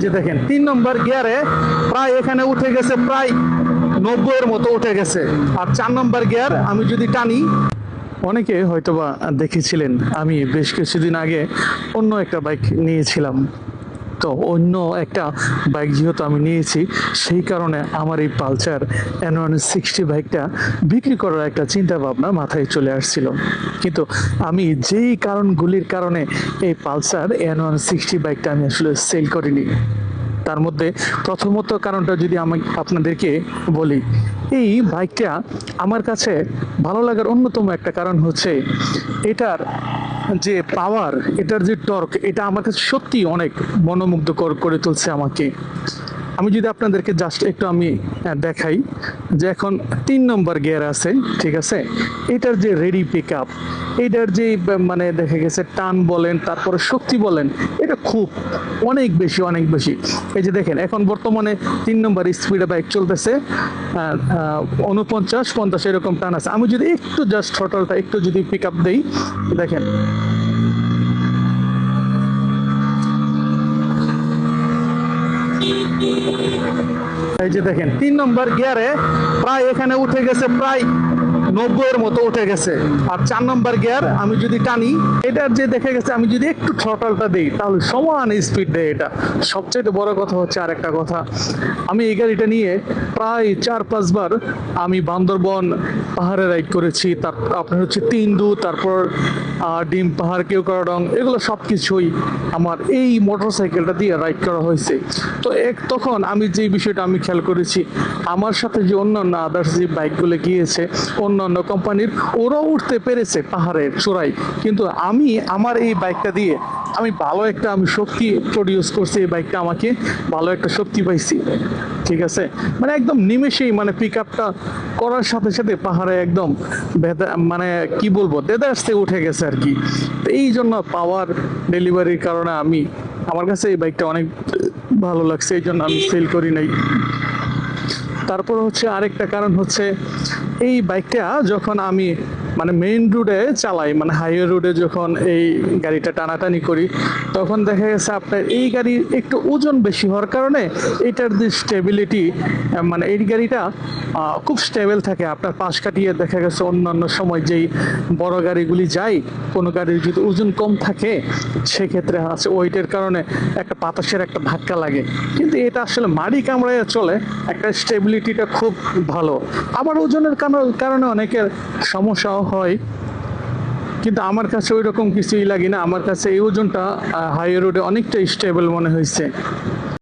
যে দেখেন 3 নম্বর গিয়ারে প্রায় এখানে উঠে গেছে প্রায় 90-এর মতো উঠে গেছে। আর 4 নম্বর গিয়ার আমি যদি টানি, অনেকে হয়তোবা দেখেছিলেন আমি বেশ কিছুদিন আগে অন্য একটা বাইক নিয়েছিলাম। তো অন্য একটা বাইক যেহেতু আমি নিয়েছি, সেই কারণে আমার এই পালসার N160 বাইকটা বিক্রি করার একটা চিন্তা ভাবনা মাথায় চলে আসছিল। কিন্তু আমি যেই কারণগুলির কারণে এই পালসার N160 বাইকটা আমি আসলে সেল করিনি, তার মধ্যে প্রথমত কারণটা যদি আমি আপনাদেরকে বলি, এই বাইকটা আমার কাছে ভালো লাগার অন্যতম একটা কারণ হচ্ছে এটার যে পাওয়ার, এটার যে টর্ক, এটা আমার কাছে সত্যি অনেক মনোমুগ্ধকর করে তুলছে আমাকে। আমি যদি আপনাদেরকে জাস্ট একটু আমি দেখাই যে এখন 3 নম্বর গিয়ার আছে, ঠিক আছে, এটার যে রেডি পিক আপ, এটার যে মানে দেখা গেছে টান বলেন, তারপরে শক্তি বলেন, এটা খুব অনেক বেশি অনেক বেশি। এই যে দেখেন এখন বর্তমানে 3 নম্বর স্পিডে বাইক চলতেছে 49-50 এরকম টান আছে। আমি যদি একটু জাস্ট থ্রটলটা একটু যদি পিক আপ দেই, দেখেন এই যে দেখেন 3 নম্বর গিয়ারে প্রায় এখানে উঠে গেছে প্রায় 90-এর মতো উঠে গেছে। আর 4 নম্বর গিয়ার আমি যদি টানি, এটার যে দেখা গেছে আমি যদি একটু থ্রটলটা দিই তাহলে সমান স্পিড দেয় এটা। সবচেয়ে বড় কথা হচ্ছে আর একটা কথা, আমি এই গাড়িটা নিয়ে প্রায় 4-5 বার আমি বান্দরবন পাহাড়ে রাইড করেছি, তারপর আপনার হচ্ছে তিনদু, তারপর ডিম পাহাড়, কেওক্রাডং, এগুলো সব কিছুই আমার এই মোটরসাইকেলটা দিয়ে রাইড করা হয়েছে। তো তখন আমি যে বিষয়টা আমি খেয়াল করেছি, আমার সাথে যে অন্যান্য আদার্স যে বাইকগুলো গিয়েছে অন্যান্য কোম্পানির, ওরাও উঠতে পেরেছে পাহাড়ের চূড়ায়, কিন্তু আমি আমার এই বাইকটা দিয়ে আমি ভালো একটা আমি শক্তি প্রডিউস করছি। এই বাইকটা আমাকে ভালো একটা শক্তি পাইছি, ঠিক আছে, মানে একদম নিমেষেই মানে পিক আপটা করার সাথে সাথে পাহাড়ে একদম মানে কি বলবো দেদারসে উঠে গেছে আর কি। তো এই জন্য পাওয়ার ডেলিভারির কারণে আমি আমার কাছে এই বাইকটা অনেক ভালো লাগছে, এই জন্য আমি সেল করি নাই। তারপর হচ্ছে আরেকটা কারণ হচ্ছে এই বাইকটা যখন আমি মানে মেইন রোডে চালাই, মানে হাইওয়ে রোডে যখন এই গাড়িটা টানাটানি করি, তখন দেখা গেছে আপনার এই গাড়ির একটু ওজন বেশি হওয়ার কারণে এটার যে স্টেবিলিটি, মানে এই গাড়িটা খুব স্টেবল থাকে। আপনার পাশ কাটিয়ে দেখা গেছে অন্যান্য সময় যেই বড় গাড়িগুলি যায়, কোনো গাড়ির যদি ওজন কম থাকে সেক্ষেত্রে আছে ওয়েটের কারণে একটা বাতাসের একটা ধাক্কা লাগে, কিন্তু এটা আসলে মাড়ি কামড়ায় চলে, একটা স্টেবিলিটিটা খুব ভালো। আবার ওজনের কারণে অনেকের সমস্যাও হয়, কিন্তু আমার কাছে ওই রকম কিছুই লাগে না। আমার কাছে এই ওজনটা হাইওয়ে রোডে অনেকটা স্টেবল মনে হয়েছে।